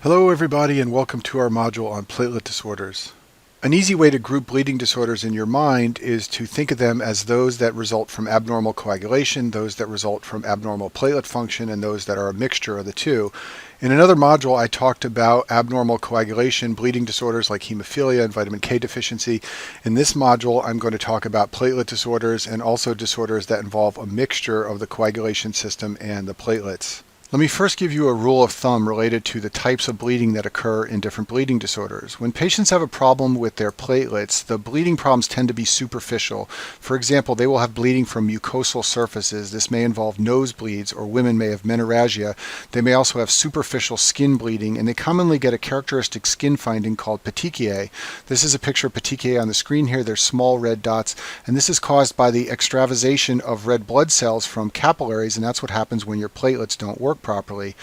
Hello everybody and welcome to our module on platelet disorders. An easy way to group bleeding disorders in your mind is to think of them as those that result from abnormal coagulation, those that result from abnormal platelet function, and those that are a mixture of the two. In another module I talked about abnormal coagulation, bleeding disorders like hemophilia and vitamin K deficiency. In this module I'm going to talk about platelet disorders and also disorders that involve a mixture of the coagulation system and the platelets. Let me first give you a rule of thumb related to the types of bleeding that occur in different bleeding disorders. When patients have a problem with their platelets, the bleeding problems tend to be superficial. For example, they will have bleeding from mucosal surfaces. This may involve nosebleeds, or women may have menorrhagia. They may also have superficial skin bleeding, and they commonly get a characteristic skin finding called petechiae. This is a picture of petechiae on the screen here. They're small red dots, and this is caused by the extravasation of red blood cells from capillaries, and that's what happens when your platelets don't work properly.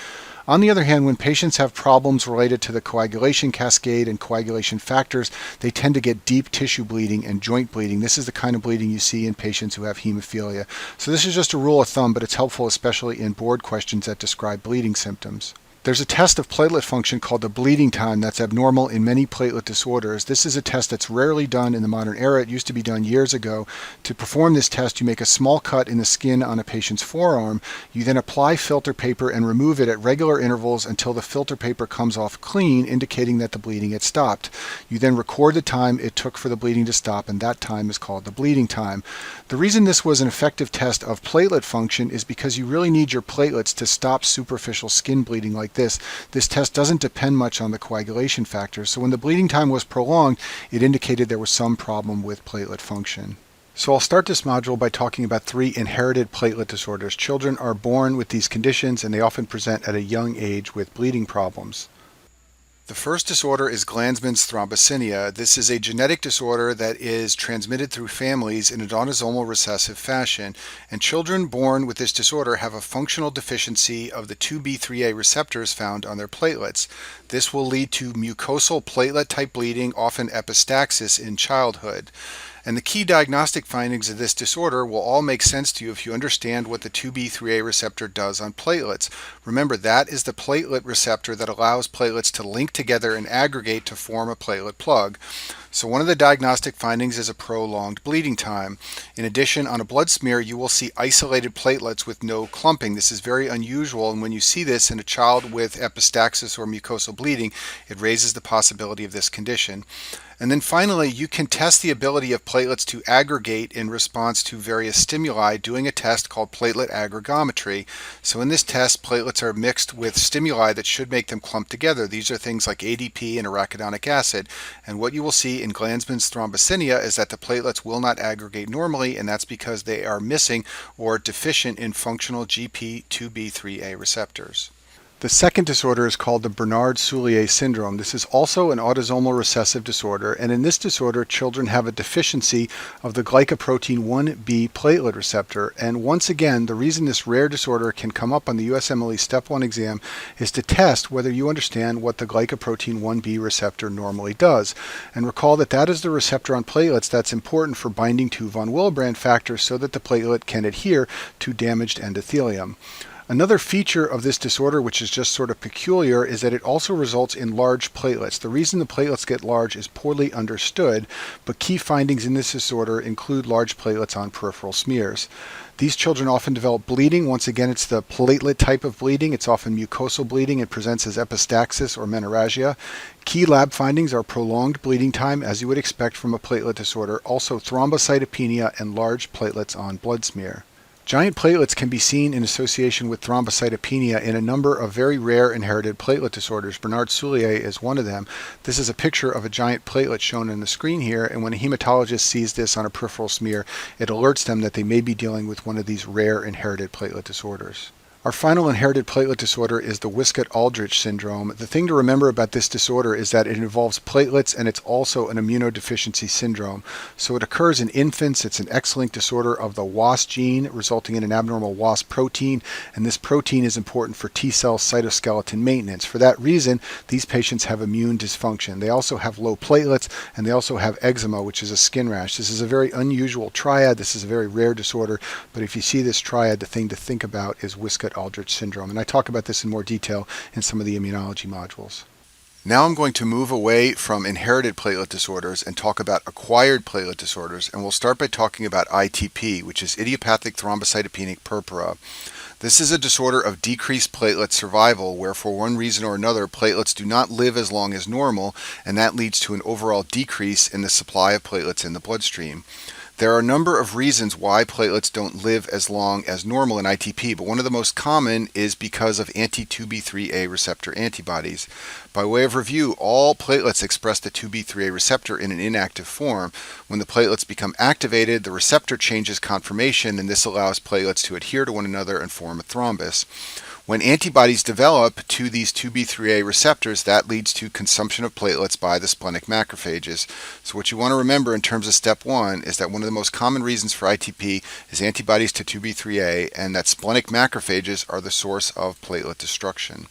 On the other hand, when patients have problems related to the coagulation cascade and coagulation factors, they tend to get deep tissue bleeding and joint bleeding. This is the kind of bleeding you see in patients who have hemophilia. So this is just a rule of thumb, but it's helpful especially in board questions that describe bleeding symptoms. There's a test of platelet function called the bleeding time that's abnormal in many platelet disorders. This is a test that's rarely done in the modern era. It used to be done years ago. To perform this test, you make a small cut in the skin on a patient's forearm. You then apply filter paper and remove it at regular intervals until the filter paper comes off clean, indicating that the bleeding had stopped. You then record the time it took for the bleeding to stop, and that time is called the bleeding time. The reason this was an effective test of platelet function is because you really need your platelets to stop superficial skin bleeding like this. This test doesn't depend much on the coagulation factors, so when the bleeding time was prolonged, it indicated there was some problem with platelet function. So I'll start this module by talking about 3 inherited platelet disorders. Children are born with these conditions, and they often present at a young age with bleeding problems. The first disorder is Glanzmann's thrombocythemia. This is a genetic disorder that is transmitted through families in an autosomal recessive fashion, and children born with this disorder have a functional deficiency of the 2B3A receptors found on their platelets. This will lead to mucosal platelet-type bleeding, often epistaxis, in childhood. And the key diagnostic findings of this disorder will all make sense to you if you understand what the 2B3A receptor does on platelets. Remember, that is the platelet receptor that allows platelets to link together and aggregate to form a platelet plug. So one of the diagnostic findings is a prolonged bleeding time. In addition, on a blood smear, you will see isolated platelets with no clumping. This is very unusual, and when you see this in a child with epistaxis or mucosal bleeding, it raises the possibility of this condition. And then finally, you can test the ability of platelets to aggregate in response to various stimuli doing a test called platelet aggregometry. So in this test, platelets are mixed with stimuli that should make them clump together. These are things like ADP and arachidonic acid. And what you will see in Glanzmann's thrombocythemia is that the platelets will not aggregate normally, and that's because they are missing or deficient in functional GP2B3A receptors. The second disorder is called the Bernard-Soulier syndrome. This is also an autosomal recessive disorder, and in this disorder, children have a deficiency of the glycoprotein 1b platelet receptor. And once again, the reason this rare disorder can come up on the USMLE Step 1 exam is to test whether you understand what the glycoprotein 1b receptor normally does. And recall that that is the receptor on platelets that's important for binding to von Willebrand factors so that the platelet can adhere to damaged endothelium. Another feature of this disorder, which is just sort of peculiar, is that it also results in large platelets. The reason the platelets get large is poorly understood, but key findings in this disorder include large platelets on peripheral smears. These children often develop bleeding. Once again, it's the platelet type of bleeding. It's often mucosal bleeding. It presents as epistaxis or menorrhagia. Key lab findings are prolonged bleeding time, as you would expect from a platelet disorder, also thrombocytopenia and large platelets on blood smear. Giant platelets can be seen in association with thrombocytopenia in a number of very rare inherited platelet disorders. Bernard-Soulier is one of them. This is a picture of a giant platelet shown on the screen here, and when a hematologist sees this on a peripheral smear, it alerts them that they may be dealing with one of these rare inherited platelet disorders. Our final inherited platelet disorder is the Wiskott-Aldrich syndrome. The thing to remember about this disorder is that it involves platelets, and it's also an immunodeficiency syndrome. So it occurs in infants. It's an X-linked disorder of the WAS gene, resulting in an abnormal WAS protein, and this protein is important for T-cell cytoskeleton maintenance. For that reason, these patients have immune dysfunction. They also have low platelets, and they also have eczema, which is a skin rash. This is a very unusual triad. This is a very rare disorder, but if you see this triad, the thing to think about is Wiskott-Aldrich syndrome, and I talk about this in more detail in some of the immunology modules. Now I'm going to move away from inherited platelet disorders and talk about acquired platelet disorders, and we'll start by talking about ITP, which is idiopathic thrombocytopenic purpura. This is a disorder of decreased platelet survival where for one reason or another platelets do not live as long as normal, and that leads to an overall decrease in the supply of platelets in the bloodstream. There are a number of reasons why platelets don't live as long as normal in ITP, but one of the most common is because of anti-2b3a receptor antibodies. By way of review, all platelets express the 2b3a receptor in an inactive form. When the platelets become activated, the receptor changes conformation, and this allows platelets to adhere to one another and form a thrombus. When antibodies develop to these 2b3a receptors, that leads to consumption of platelets by the splenic macrophages. So what you want to remember in terms of step one is that one of the most common reasons for ITP is antibodies to 2b3a, and that splenic macrophages are the source of platelet destruction.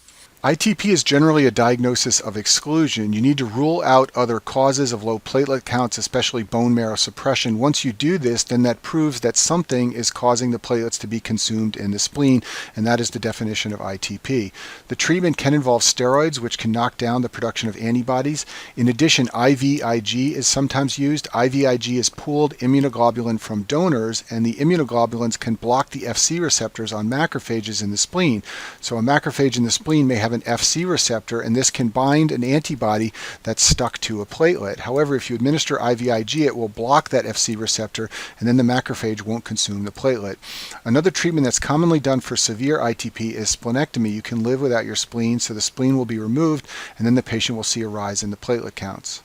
ITP is generally a diagnosis of exclusion. You need to rule out other causes of low platelet counts, especially bone marrow suppression. Once you do this, then that proves that something is causing the platelets to be consumed in the spleen, and that is the definition of ITP. The treatment can involve steroids, which can knock down the production of antibodies. In addition, IVIG is sometimes used. IVIG is pooled immunoglobulin from donors, and the immunoglobulins can block the Fc receptors on macrophages in the spleen. So a macrophage in the spleen may have an Fc receptor, and this can bind an antibody that's stuck to a platelet. However, if you administer IVIG, it will block that Fc receptor, and then the macrophage won't consume the platelet. Another treatment that's commonly done for severe ITP is splenectomy. You can live without your spleen, so the spleen will be removed, and then the patient will see a rise in the platelet counts.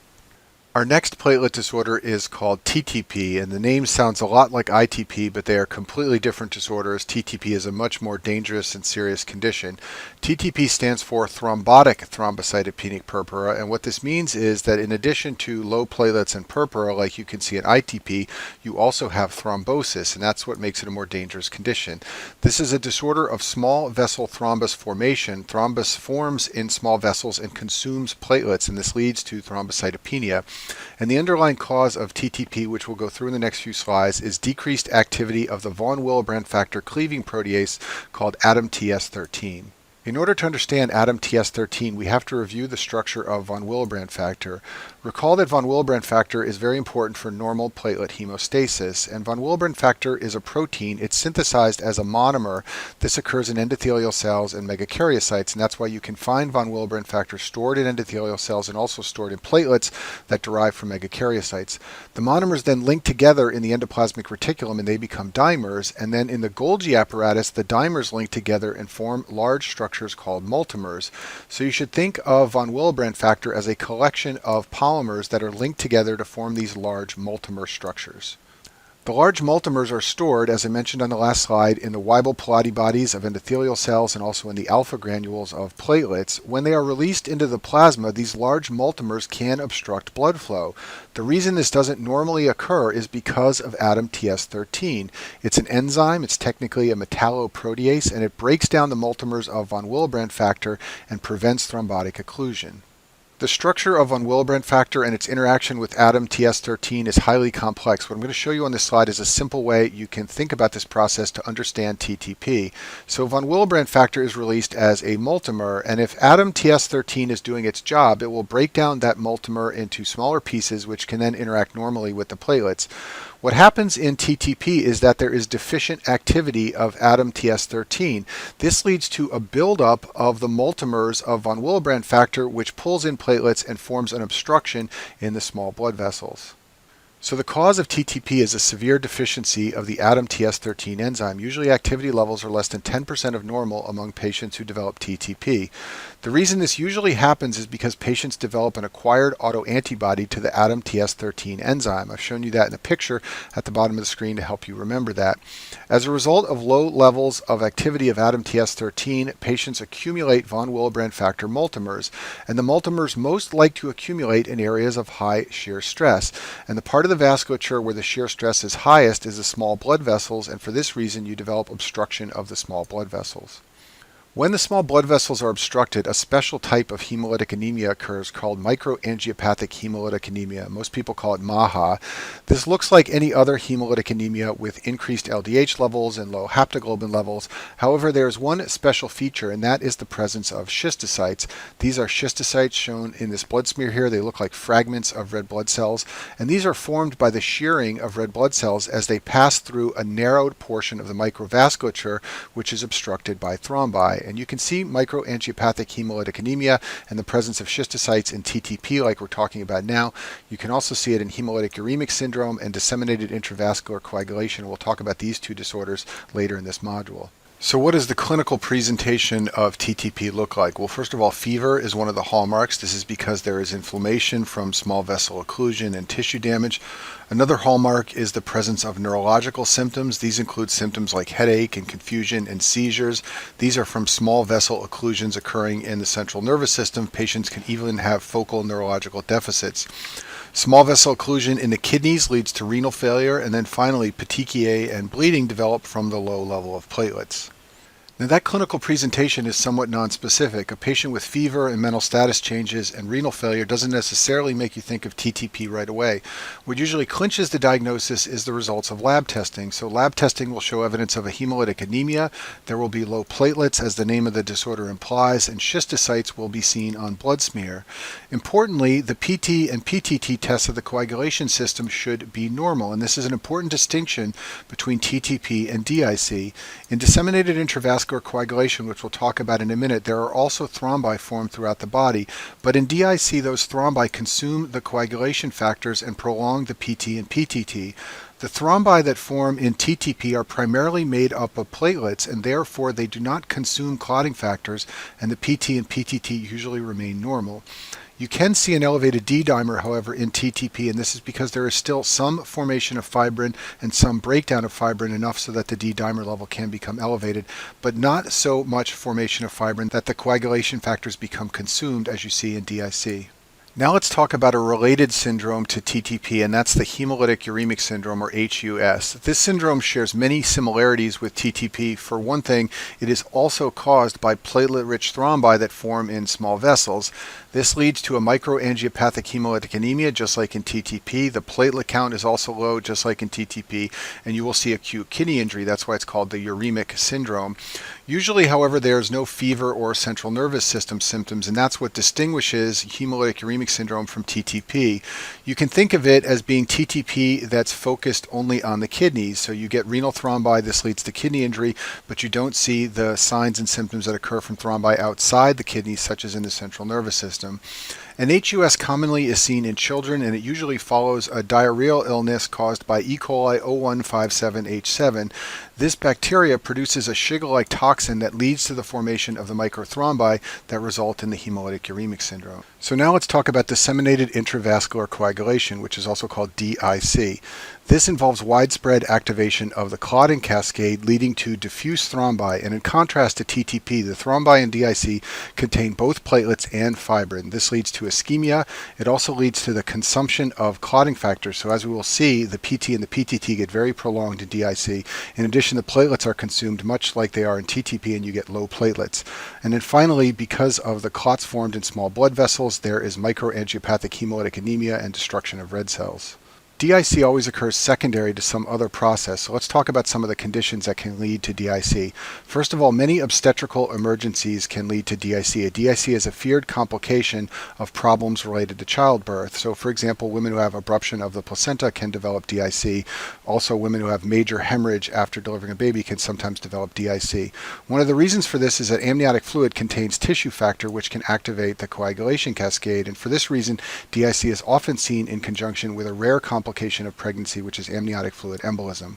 Our next platelet disorder is called TTP, and the name sounds a lot like ITP, but they are completely different disorders. TTP is a much more dangerous and serious condition. TTP stands for thrombotic thrombocytopenic purpura, and what this means is that in addition to low platelets and purpura, like you can see in ITP, you also have thrombosis, and that's what makes it a more dangerous condition. This is a disorder of small vessel thrombus formation. Thrombus forms in small vessels and consumes platelets, and this leads to thrombocytopenia. And the underlying cause of TTP, which we'll go through in the next few slides, is decreased activity of the von Willebrand factor cleaving protease called ADAMTS13. In order to understand ADAMTS13, we have to review the structure of von Willebrand factor. Recall that von Willebrand factor is very important for normal platelet hemostasis, and von Willebrand factor is a protein. It's synthesized as a monomer. This occurs in endothelial cells and megakaryocytes, and that's why you can find von Willebrand factor stored in endothelial cells and also stored in platelets that derive from megakaryocytes. The monomers then link together in the endoplasmic reticulum, and they become dimers, and then in the Golgi apparatus, the dimers link together and form large structures called multimers. So you should think of von Willebrand factor as a collection of polymers that are linked together to form these large multimer structures. The large multimers are stored, as I mentioned on the last slide, in the Weibel-Palade bodies of endothelial cells and also in the alpha granules of platelets. When they are released into the plasma, these large multimers can obstruct blood flow. The reason this doesn't normally occur is because of ADAMTS13. It's an enzyme, it's technically a metalloprotease, and it breaks down the multimers of von Willebrand factor and prevents thrombotic occlusion. The structure of von Willebrand factor and its interaction with ADAMTS13 is highly complex. What I'm going to show you on this slide is a simple way you can think about this process to understand TTP. So von Willebrand factor is released as a multimer, and if ADAMTS13 is doing its job, it will break down that multimer into smaller pieces which can then interact normally with the platelets. What happens in TTP is that there is deficient activity of ADAMTS13. This leads to a buildup of the multimers of von Willebrand factor, which pulls in platelets and forms an obstruction in the small blood vessels. So the cause of TTP is a severe deficiency of the ADAMTS13 enzyme. Usually activity levels are less than 10% of normal among patients who develop TTP. The reason this usually happens is because patients develop an acquired autoantibody to the ADAMTS13 enzyme. I've shown you that in a picture at the bottom of the screen to help you remember that. As a result of low levels of activity of ADAMTS13, patients accumulate von Willebrand factor multimers, and the multimers most like to accumulate in areas of high shear stress. And the part of the vasculature where the shear stress is highest is the small blood vessels, and for this reason you develop obstruction of the small blood vessels. When the small blood vessels are obstructed, a special type of hemolytic anemia occurs called microangiopathic hemolytic anemia. Most people call it MAHA. This looks like any other hemolytic anemia with increased LDH levels and low haptoglobin levels. However, there is one special feature, and that is the presence of schistocytes. These are schistocytes shown in this blood smear here. They look like fragments of red blood cells, and these are formed by the shearing of red blood cells as they pass through a narrowed portion of the microvasculature, which is obstructed by thrombi. And you can see microangiopathic hemolytic anemia and the presence of schistocytes in TTP like we're talking about now. You can also see it in hemolytic uremic syndrome and disseminated intravascular coagulation. We'll talk about these two disorders later in this module. So what does the clinical presentation of TTP look like? Well, first of all, fever is one of the hallmarks. This is because there is inflammation from small vessel occlusion and tissue damage. Another hallmark is the presence of neurological symptoms. These include symptoms like headache and confusion and seizures. These are from small vessel occlusions occurring in the central nervous system. Patients can even have focal neurological deficits. Small vessel occlusion in the kidneys leads to renal failure, and then finally petechiae and bleeding develop from the low level of platelets. Now that clinical presentation is somewhat nonspecific. A patient with fever and mental status changes and renal failure doesn't necessarily make you think of TTP right away. What usually clinches the diagnosis is the results of lab testing. So lab testing will show evidence of a hemolytic anemia. There will be low platelets, as the name of the disorder implies, and schistocytes will be seen on blood smear. Importantly, the PT and PTT tests of the coagulation system should be normal, and this is an important distinction between TTP and DIC. In disseminated intravascular coagulation, which we'll talk about in a minute, there are also thrombi formed throughout the body, but in DIC those thrombi consume the coagulation factors and prolong the PT and PTT. The thrombi that form in TTP are primarily made up of platelets, and therefore they do not consume clotting factors, and the PT and PTT usually remain normal. You can see an elevated D-dimer, however, in TTP, and this is because there is still some formation of fibrin and some breakdown of fibrin, enough so that the D-dimer level can become elevated, but not so much formation of fibrin that the coagulation factors become consumed, as you see in DIC. Now let's talk about a related syndrome to TTP, and that's the hemolytic uremic syndrome, or HUS. This syndrome shares many similarities with TTP. For one thing, it is also caused by platelet-rich thrombi that form in small vessels. This leads to a microangiopathic hemolytic anemia, just like in TTP. The platelet count is also low, just like in TTP, and you will see acute kidney injury. That's why it's called the uremic syndrome. Usually, however, there is no fever or central nervous system symptoms, and that's what distinguishes hemolytic uremic syndrome from TTP. You can think of it as being TTP that's focused only on the kidneys. So you get renal thrombi, this leads to kidney injury, but you don't see the signs and symptoms that occur from thrombi outside the kidneys, such as in the central nervous system. An HUS commonly is seen in children, and it usually follows a diarrheal illness caused by E. coli 0157H7. This bacteria produces a Shiga-like toxin that leads to the formation of the microthrombi that result in the hemolytic uremic syndrome. So now let's talk about disseminated intravascular coagulation, which is also called DIC. This involves widespread activation of the clotting cascade, leading to diffuse thrombi, and in contrast to TTP, the thrombi in DIC contain both platelets and fibrin. This leads to ischemia. It also leads to the consumption of clotting factors. So as we will see, the PT and the PTT get very prolonged in DIC. In addition, the platelets are consumed much like they are in TTP, and you get low platelets. And then finally, because of the clots formed in small blood vessels, there is microangiopathic hemolytic anemia and destruction of red cells. DIC always occurs secondary to some other process, so let's talk about some of the conditions that can lead to DIC. First of all, many obstetrical emergencies can lead to DIC. A DIC is a feared complication of problems related to childbirth. So, for example, women who have abruption of the placenta can develop DIC. Also, women who have major hemorrhage after delivering a baby can sometimes develop DIC. One of the reasons for this is that amniotic fluid contains tissue factor, which can activate the coagulation cascade, and for this reason, DIC is often seen in conjunction with a rare complication of pregnancy, which is amniotic fluid embolism.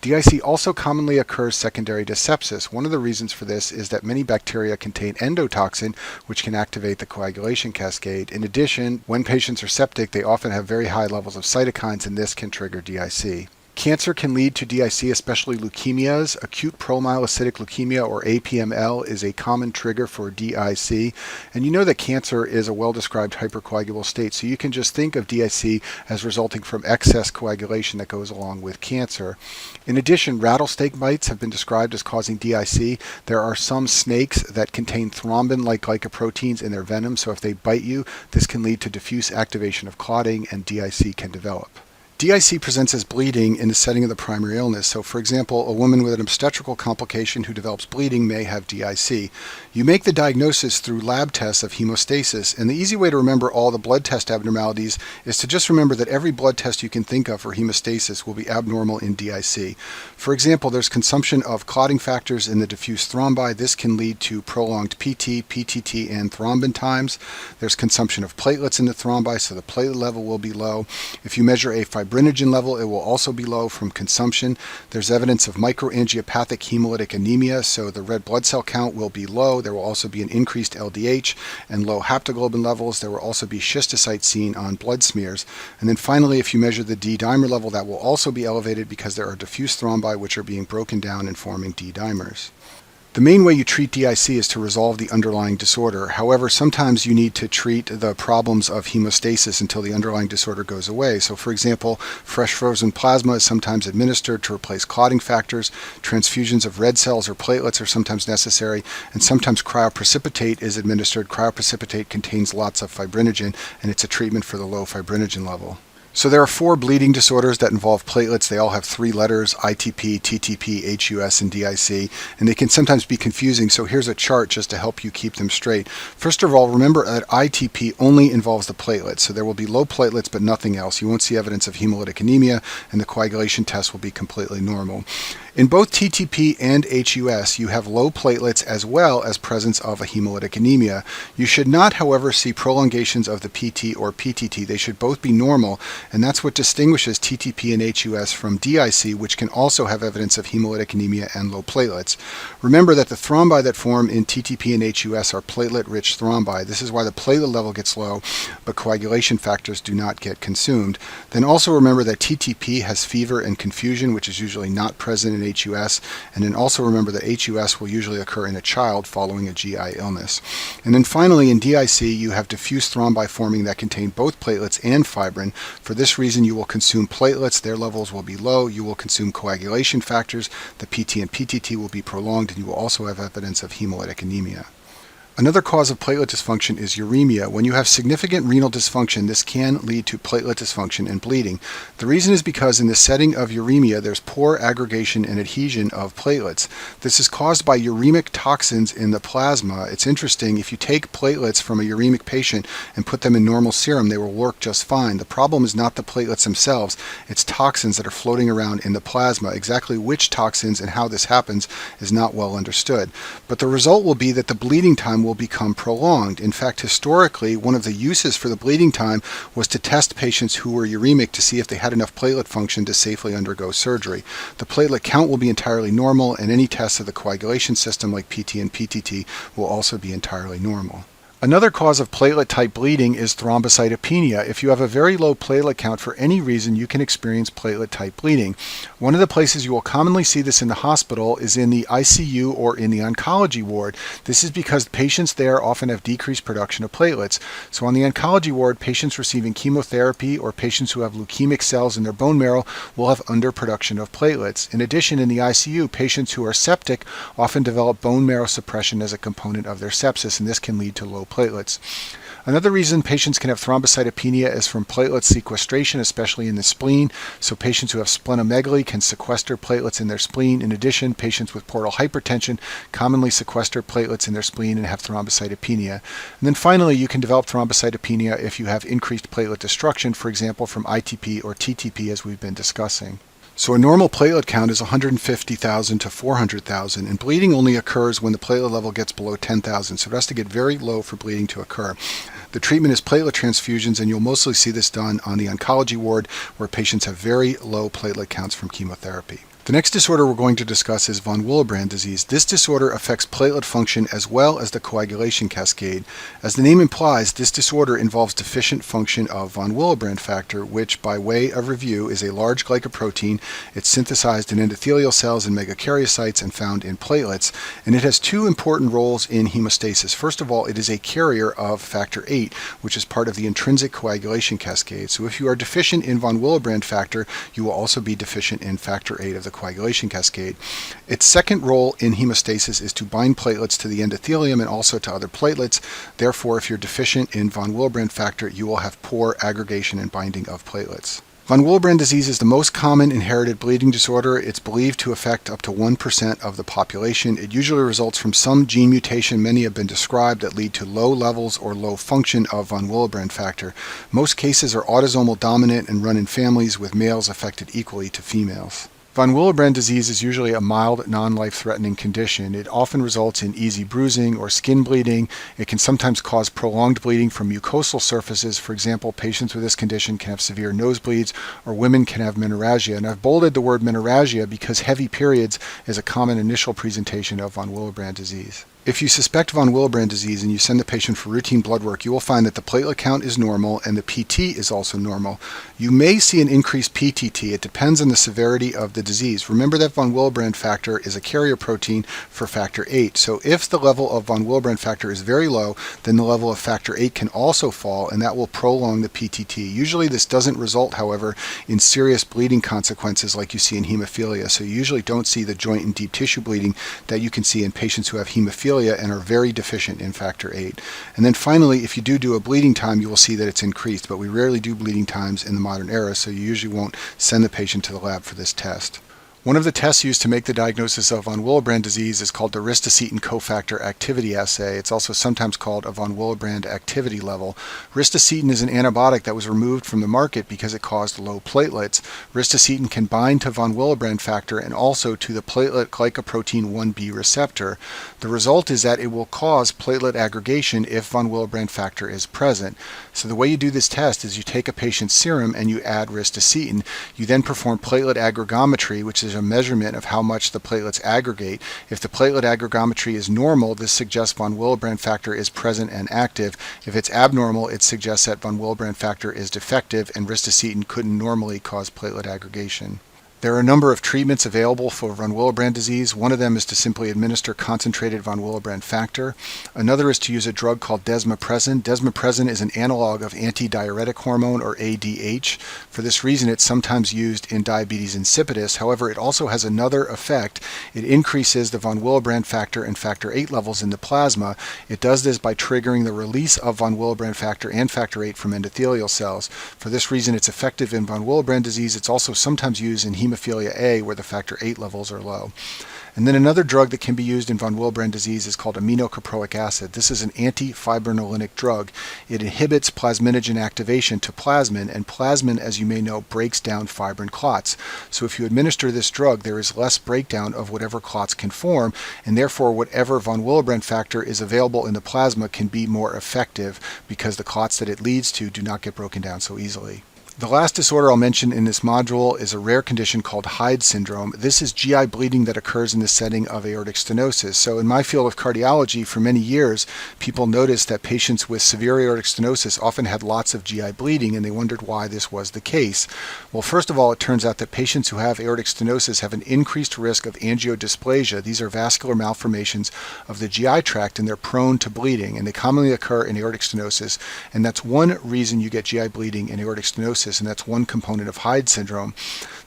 DIC also commonly occurs secondary to sepsis. One of the reasons for this is that many bacteria contain endotoxin, which can activate the coagulation cascade. In addition, when patients are septic, they often have very high levels of cytokines, and this can trigger DIC. Cancer can lead to DIC, especially leukemias. Acute promyelocytic leukemia, or APML, is a common trigger for DIC. And you know that cancer is a well-described hypercoagulable state, so you can just think of DIC as resulting from excess coagulation that goes along with cancer. In addition, rattlesnake bites have been described as causing DIC. There are some snakes that contain thrombin-like glycoproteins in their venom, so if they bite you, this can lead to diffuse activation of clotting, and DIC can develop. DIC presents as bleeding in the setting of the primary illness. So, for example, a woman with an obstetrical complication who develops bleeding may have DIC. You make the diagnosis through lab tests of hemostasis, and the easy way to remember all the blood test abnormalities is to just remember that every blood test you can think of for hemostasis will be abnormal in DIC. For example, there's consumption of clotting factors in the diffuse thrombi. This can lead to prolonged PT, PTT, and thrombin times. There's consumption of platelets in the thrombi, so the platelet level will be low. If you measure a fibrinogen level, it will also be low from consumption. There's evidence of microangiopathic hemolytic anemia, so the red blood cell count will be low. There will also be an increased LDH and low haptoglobin levels. There will also be schistocytes seen on blood smears. And then finally, if you measure the D-dimer level, that will also be elevated because there are diffuse thrombi which are being broken down and forming D-dimers. The main way you treat DIC is to resolve the underlying disorder. However, sometimes you need to treat the problems of hemostasis until the underlying disorder goes away. So, for example, fresh frozen plasma is sometimes administered to replace clotting factors. Transfusions of red cells or platelets are sometimes necessary, and sometimes cryoprecipitate is administered. Cryoprecipitate contains lots of fibrinogen, and it's a treatment for the low fibrinogen level. So there are 4 bleeding disorders that involve platelets. They all have 3 letters: ITP, TTP, HUS, and DIC, and they can sometimes be confusing, so here's a chart just to help you keep them straight. First of all, remember that ITP only involves the platelets, so there will be low platelets but nothing else. You won't see evidence of hemolytic anemia, and the coagulation test will be completely normal. In both TTP and HUS, you have low platelets as well as presence of a hemolytic anemia. You should not, however, see prolongations of the PT or PTT. They should both be normal, and that's what distinguishes TTP and HUS from DIC, which can also have evidence of hemolytic anemia and low platelets. Remember that the thrombi that form in TTP and HUS are platelet-rich thrombi. This is why the platelet level gets low, but coagulation factors do not get consumed. Then also remember that TTP has fever and confusion, which is usually not present in HUS, and then also remember that HUS will usually occur in a child following a GI illness. And then finally, in DIC, you have diffuse thrombi forming that contain both platelets and fibrin. For this reason, you will consume platelets. Their levels will be low. You will consume coagulation factors. The PT and PTT will be prolonged, and you will also have evidence of hemolytic anemia. Another cause of platelet dysfunction is uremia. When you have significant renal dysfunction, this can lead to platelet dysfunction and bleeding. The reason is because in the setting of uremia, there's poor aggregation and adhesion of platelets. This is caused by uremic toxins in the plasma. It's interesting, if you take platelets from a uremic patient and put them in normal serum, they will work just fine. The problem is not the platelets themselves, it's toxins that are floating around in the plasma. Exactly which toxins and how this happens is not well understood. But the result will be that the bleeding time will become prolonged. In fact, historically, one of the uses for the bleeding time was to test patients who were uremic to see if they had enough platelet function to safely undergo surgery. The platelet count will be entirely normal, and any tests of the coagulation system like PT and PTT will also be entirely normal. Another cause of platelet-type bleeding is thrombocytopenia. If you have a very low platelet count for any reason, you can experience platelet-type bleeding. One of the places you will commonly see this in the hospital is in the ICU or in the oncology ward. This is because patients there often have decreased production of platelets. So on the oncology ward, patients receiving chemotherapy or patients who have leukemic cells in their bone marrow will have underproduction of platelets. In addition, in the ICU, patients who are septic often develop bone marrow suppression as a component of their sepsis, and this can lead to low platelets. Another reason patients can have thrombocytopenia is from platelet sequestration, especially in the spleen. So patients who have splenomegaly can sequester platelets in their spleen. In addition, patients with portal hypertension commonly sequester platelets in their spleen and have thrombocytopenia. And then finally, you can develop thrombocytopenia if you have increased platelet destruction, for example, from ITP or TTP, as we've been discussing. So a normal platelet count is 150,000 to 400,000, and bleeding only occurs when the platelet level gets below 10,000, so it has to get very low for bleeding to occur. The treatment is platelet transfusions, and you'll mostly see this done on the oncology ward where patients have very low platelet counts from chemotherapy. The next disorder we're going to discuss is von Willebrand disease. This disorder affects platelet function as well as the coagulation cascade. As the name implies, this disorder involves deficient function of von Willebrand factor, which, by way of review, is a large glycoprotein. It's synthesized in endothelial cells and megakaryocytes and found in platelets, and it has two important roles in hemostasis. First of all, it is a carrier of factor VIII, which is part of the intrinsic coagulation cascade. So if you are deficient in von Willebrand factor, you will also be deficient in factor VIII of the coagulation cascade. Its second role in hemostasis is to bind platelets to the endothelium and also to other platelets. Therefore, if you're deficient in von Willebrand factor, you will have poor aggregation and binding of platelets. Von Willebrand disease is the most common inherited bleeding disorder. It's believed to affect up to 1% of the population. It usually results from some gene mutation, many have been described, that lead to low levels or low function of von Willebrand factor. Most cases are autosomal dominant and run in families, with males affected equally to females. Von Willebrand disease is usually a mild, non-life-threatening condition. It often results in easy bruising or skin bleeding. It can sometimes cause prolonged bleeding from mucosal surfaces. For example, patients with this condition can have severe nosebleeds, or women can have menorrhagia. And I've bolded the word menorrhagia because heavy periods is a common initial presentation of von Willebrand disease. If you suspect von Willebrand disease and you send the patient for routine blood work, you will find that the platelet count is normal and the PT is also normal. You may see an increased PTT. It depends on the severity of the disease. Remember that von Willebrand factor is a carrier protein for factor VIII. So if the level of von Willebrand factor is very low, then the level of factor VIII can also fall, and that will prolong the PTT. Usually this doesn't result, however, in serious bleeding consequences like you see in hemophilia. So you usually don't see the joint and deep tissue bleeding that you can see in patients who have hemophilia and are very deficient in factor VIII. And then finally, if you do a bleeding time, you will see that it's increased, but we rarely do bleeding times in the modern era, so you usually won't send the patient to the lab for this test. One of the tests used to make the diagnosis of von Willebrand disease is called the ristocetin cofactor activity assay. It's also sometimes called a von Willebrand activity level. Ristocetin is an antibiotic that was removed from the market because it caused low platelets. Ristocetin can bind to von Willebrand factor and also to the platelet glycoprotein 1b receptor. The result is that it will cause platelet aggregation if von Willebrand factor is present. So the way you do this test is you take a patient's serum and you add ristocetin. You then perform platelet aggregometry, which is a measurement of how much the platelets aggregate. If the platelet aggregometry is normal, this suggests von Willebrand factor is present and active. If it's abnormal, it suggests that von Willebrand factor is defective and ristocetin couldn't normally cause platelet aggregation. There are a number of treatments available for von Willebrand disease. One of them is to simply administer concentrated von Willebrand factor. Another is to use a drug called desmopressin. Desmopressin is an analog of antidiuretic hormone, or ADH. For this reason, it's sometimes used in diabetes insipidus. However, it also has another effect. It increases the von Willebrand factor and factor VIII levels in the plasma. It does this by triggering the release of von Willebrand factor and factor VIII from endothelial cells. For this reason, it's effective in von Willebrand disease. It's also sometimes used in hemophilia A, where the factor VIII levels are low. And then another drug that can be used in von Willebrand disease is called aminocaproic acid. This is an antifibrinolytic drug. It inhibits plasminogen activation to plasmin, and plasmin, as you may know, breaks down fibrin clots. So if you administer this drug, there is less breakdown of whatever clots can form, and therefore whatever von Willebrand factor is available in the plasma can be more effective because the clots that it leads to do not get broken down so easily. The last disorder I'll mention in this module is a rare condition called Hyde syndrome. This is GI bleeding that occurs in the setting of aortic stenosis. So in my field of cardiology, for many years, people noticed that patients with severe aortic stenosis often had lots of GI bleeding, and they wondered why this was the case. Well, first of all, it turns out that patients who have aortic stenosis have an increased risk of angiodysplasia. These are vascular malformations of the GI tract, and they're prone to bleeding, and they commonly occur in aortic stenosis, and that's one reason you get GI bleeding in aortic stenosis. And that's one component of Hyde syndrome.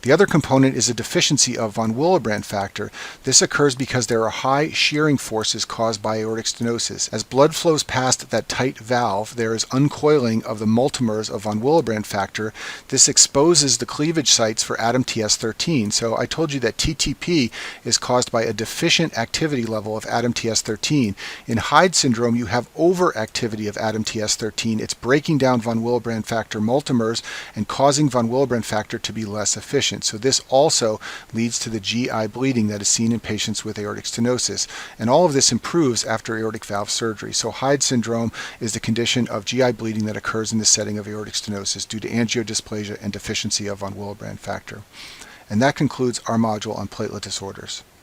The other component is a deficiency of von Willebrand factor. This occurs because there are high shearing forces caused by aortic stenosis. As blood flows past that tight valve, there is uncoiling of the multimers of von Willebrand factor. This exposes the cleavage sites for ADAMTS13. So I told you that TTP is caused by a deficient activity level of ADAMTS13. In Hyde syndrome, you have overactivity of ADAMTS13. It's breaking down von Willebrand factor multimers and causing von Willebrand factor to be less efficient. So this also leads to the GI bleeding that is seen in patients with aortic stenosis. And all of this improves after aortic valve surgery. So Hyde syndrome is the condition of GI bleeding that occurs in the setting of aortic stenosis due to angiodysplasia and deficiency of von Willebrand factor. And that concludes our module on platelet disorders.